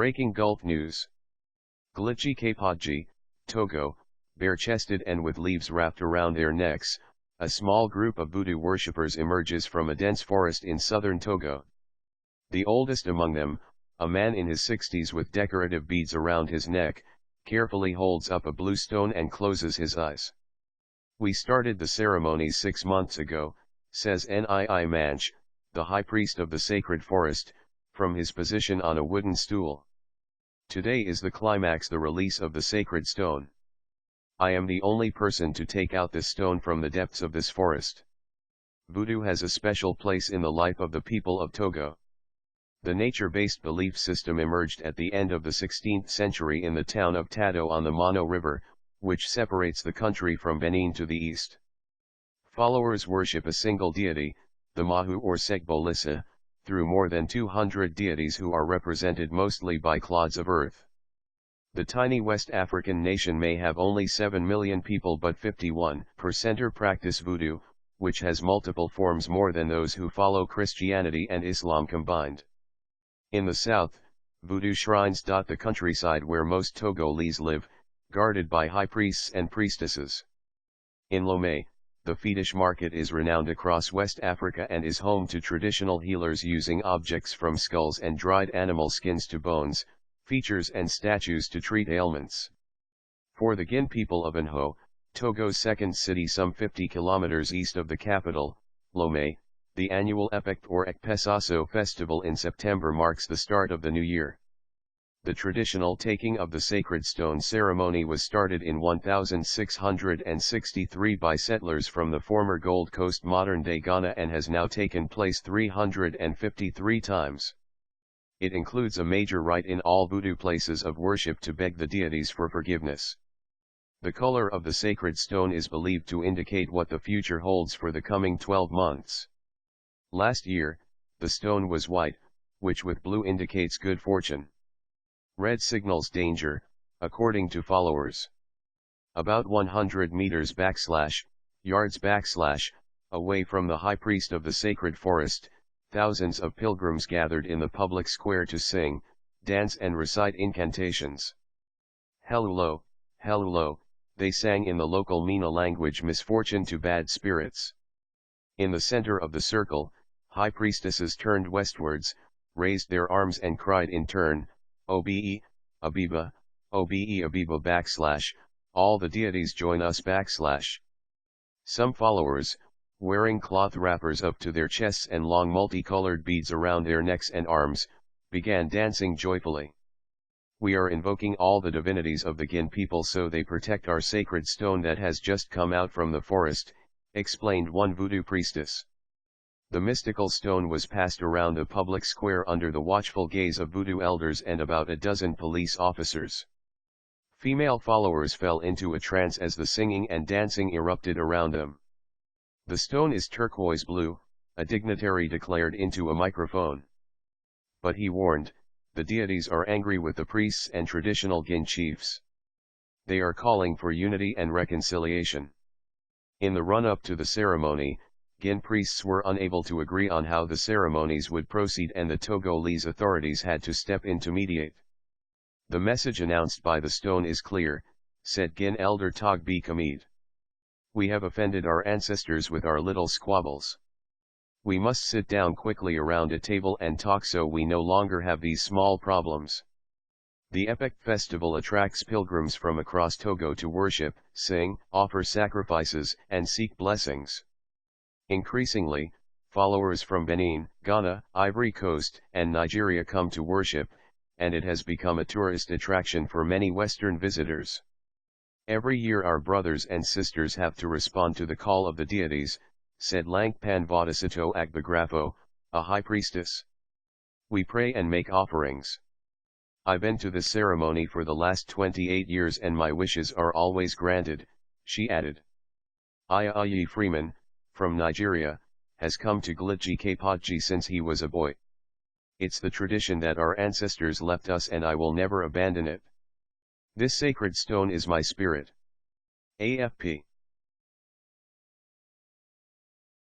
Breaking Gulf News. GLIDJI-KPODJI, Togo, bare-chested and with leaves wrapped around their necks, a small group of voodoo worshippers emerges from a dense forest in southern Togo. The oldest among them, a man in his 60s with decorative beads around his neck, carefully holds up a blue stone and closes his eyes. "We started the ceremonies 6 months ago," says Nii Mantche, the high priest of the sacred forest, from his position on a wooden stool. "Today is the climax, the release of the sacred stone. I am the only person to take out this stone from the depths of this forest." Voodoo has a special place in the life of the people of Togo. The nature-based belief system emerged at the end of the 16th century in the town of Tado on the Mono River, which separates the country from Benin to the east. Followers worship a single deity, the Mahu or Segbolissa, through more than 200 deities who are represented mostly by clods of earth. The tiny West African nation may have only 7 million people, but 51% practice voodoo, which has multiple forms more than those who follow Christianity and Islam combined. In the south, voodoo shrines dot the countryside where most Togolese live, guarded by high priests and priestesses. In Lomé, the fetish market is renowned across West Africa and is home to traditional healers using objects from skulls and dried animal skins to bones, features and statues to treat ailments. For the Guin people of Anho, Togo's second city some 50 kilometers east of the capital, Lomé, the annual Epek or Ekpesaso festival in September marks the start of the new year. The traditional taking of the sacred stone ceremony was started in 1663 by settlers from the former Gold Coast, modern-day Ghana, and has now taken place 353 times. It includes a major rite in all voodoo places of worship to beg the deities for forgiveness. The color of the sacred stone is believed to indicate what the future holds for the coming 12 months. Last year, the stone was white, which with blue indicates good fortune. Red signals danger, according to followers. About 100 meters yards away from the high priest of the sacred forest, thousands of pilgrims gathered in the public square to sing, dance and recite incantations. Helulo, Helulo, they sang in the local Mina language, misfortune to bad spirits. In the center of the circle, high priestesses turned westwards, raised their arms and cried in turn, "Obe, Abiba, Obe Abiba / all the deities join us /." Some followers, wearing cloth wrappers up to their chests and long multicolored beads around their necks and arms, began dancing joyfully. "We are invoking all the divinities of the Guin people so they protect our sacred stone that has just come out from the forest," explained one voodoo priestess. The mystical stone was passed around the public square under the watchful gaze of voodoo elders and about a dozen police officers. Female followers fell into a trance as the singing and dancing erupted around them. "The stone is turquoise blue," a dignitary declared into a microphone. But he warned, the deities are angry with the priests and traditional Guin chiefs. They are calling for unity and reconciliation. In the run-up to the ceremony, Guin priests were unable to agree on how the ceremonies would proceed and the Togolese authorities had to step in to mediate. "The message announced by the stone is clear," said Guin elder Tog B. Kamid. "We have offended our ancestors with our little squabbles. We must sit down quickly around a table and talk so we no longer have these small problems." The Epek festival attracts pilgrims from across Togo to worship, sing, offer sacrifices, and seek blessings. Increasingly, followers from Benin, Ghana, Ivory Coast, and Nigeria come to worship, and it has become a tourist attraction for many Western visitors. "Every year our brothers and sisters have to respond to the call of the deities," said Langpan Vodasito Agbagrafo, a high priestess. "We pray and make offerings. I've been to this ceremony for the last 28 years and my wishes are always granted," she added. Ayayi Freeman, from Nigeria, has come to GLIDJI-KPODJI since he was a boy. "It's the tradition that our ancestors left us and I will never abandon it. This sacred stone is my spirit." AFP